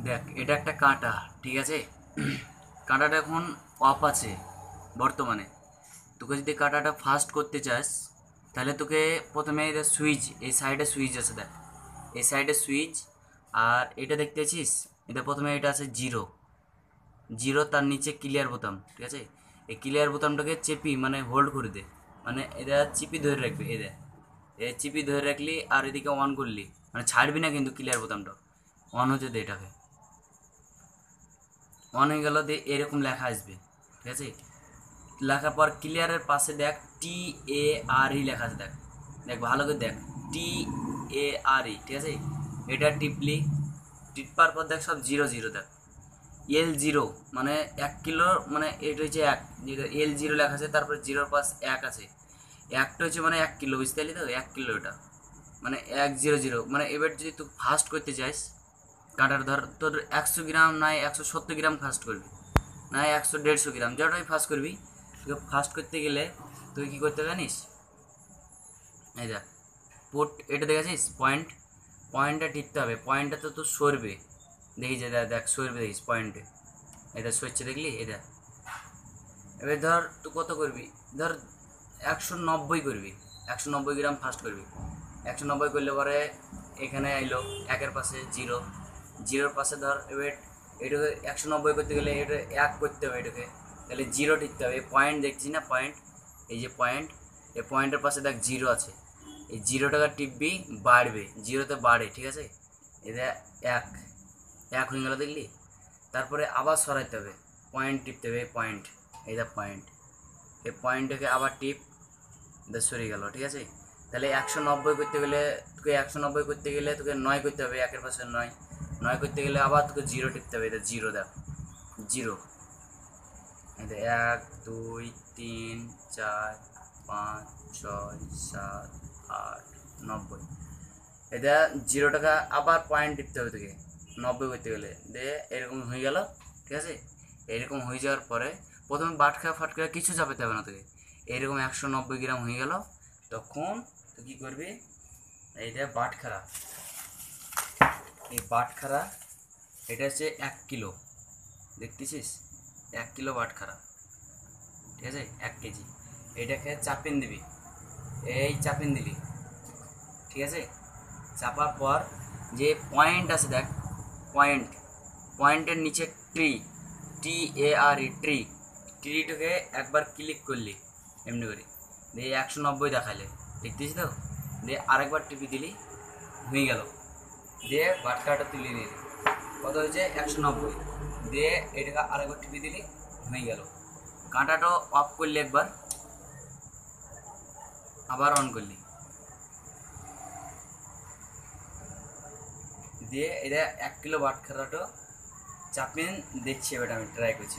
দেখ এটা একটা কাঁটা, ঠিক আছে? কাঁটাটা এখন অফ আছে বর্তমানে। তোকে যদি কাঁটাটা ফাস্ট করতে চাস তাহলে তোকে প্রথমে এটা সুইচ, এই সাইডে সুইচ আছে দেখ, এই সাইডে সুইচ। আর এটা দেখতে পাচ্ছিস, এটা প্রথমে এটা আছে জিরো, জিরো তার নিচে ক্লিয়ার বোতাম, ঠিক আছে? এই ক্লিয়ার বোতামটাকে চেপি মানে হোল্ড করে দে, মানে এটা চিপি ধরে রাখবি, এদের এ চিপি ধরে রাখলি আর এদিকে অন করলি, মানে ছাড়বি না কিন্তু ক্লিয়ার বোতামটা অন হতে দে। এটাকে অন হয়ে গেল, দিয়ে এরকম লেখা আসবে, ঠিক আছে? লেখার পর ক্লিয়ারের পাশে দেখ টি এ আর ই লেখা আছে, দেখ দেখ ভালো করে দেখ, টি এ আর ই, ঠিক আছে? এটা টিপলি, টিপার পর দেখ সব জিরো জিরো, দেখ এল জিরো মানে 1 কিলো, মানে এটা হচ্ছে এক, যেটা এল জিরো লেখা আছে তারপরে জিরোর পাশ এক আছে, একটা হচ্ছে মানে 1 কিলো, বুঝতে পারলি তো? 1 কিলো এটা মানে 100, মানে এবার যদি তুই ফাস্ট করতে চাস কাঁটার ধর তোর 100 গ্রাম নয় 170 গ্রাম ফাস্ট করবি, না 100 150 গ্রাম যেটাই ফাস্ট করবি। তোকে ফাস্ট করতে গেলে তুই কী করতে জানিস? এই দেখ পোর্ট, এটা দেখেছিস পয়েন্ট, পয়েন্টটা টিপতে হবে, পয়েন্টটা তো তোর সরবে, দেখি যে দেখ দেখ সরবে, দেখিস পয়েন্টে, এটা সরছে দেখলি? এটা এবার ধর তুই কত করবি, ধর 190 করবি, 190 গ্রাম ফাস্ট করবি। 190 করলে পরে এখানে এলো একের পাশে জিরো, জিরোর পাশে ধর এবার এটাকে 190 করতে গেলে এটা এক করতে হবে এটাকে, তাহলে জিরো টিকতে হবে। এই পয়েন্ট দেখছি না, পয়েন্ট, এই যে পয়েন্ট, এই পয়েন্টের পাশে দেখ জিরো আছে, এই জিরো টাকা টিপবি, বাড়বে, জিরোতে বাড়ে, ঠিক আছে? এটা এক, এক হয়ে গেল দেখলি? তারপরে আবার সরাইতে হবে, পয়েন্ট টিপতে হবে, পয়েন্ট, এই দেখ পয়েন্ট, এই পয়েন্টটাকে আবার টিপ, এটা সরে গেল, ঠিক আছে? তাহলে 190 করতে গেলে তোকে, 190 করতে গেলে তোকে 9 করতে হবে, একের পাশে নয়, 9 করতে গেলে আবার তোকে জিরো টিপতে হবে, এটা জিরো দেখ, জিরো, এটা 1 2 3 4 5 6 7 8 90, এটা জিরো টাকা আবার পয়েন্ট টিপতে হবে তোকে 90 করতে গেলে, দিয়ে এরকম হয়ে গেল, ঠিক আছে? এরকম হয়ে যাওয়ার পরে প্রথমে বাটখা ফাটকা কিছু চাপাতে হবে না তোকে, এরকম 190 গ্রাম হয়ে গেল, তখন তুই কী করবি? এইটা বাটখারা, এই বাটখারা, এটা হচ্ছে 1 কিলো, দেখতেছিস? 1 কিলো বাটখারা, ঠিক আছে? 1 কেজি, এটাকে চাপিন দিবি, এই চাপিন দিবি, ঠিক আছে? চাপার পর যে পয়েন্ট আছে দেখ, পয়েন্ট, পয়েন্টের নিচে ট্রি, টি এ আর ই, ট্রি, ট্রিটাকে একবার ক্লিক করলি এমনি করে, দিয়ে 190 দেখালে, দেখতেছিস তো? দিয়ে আরেকবার টিপি দিলি, হয়ে গেল, দিয়ে বাটকাটা তুলে নিলি, কত হয়েছে? 190, দিয়ে এটাকে আরেকবার টিপি দিলি, হয়ে গেল। কাঁটাটা অফ করলি একবার, আবার অন করলি, দিয়ে এটা 1 কিলো বাটখারাটা চাপিয়ে দেখছি, এবার আমি ট্রাই করছি।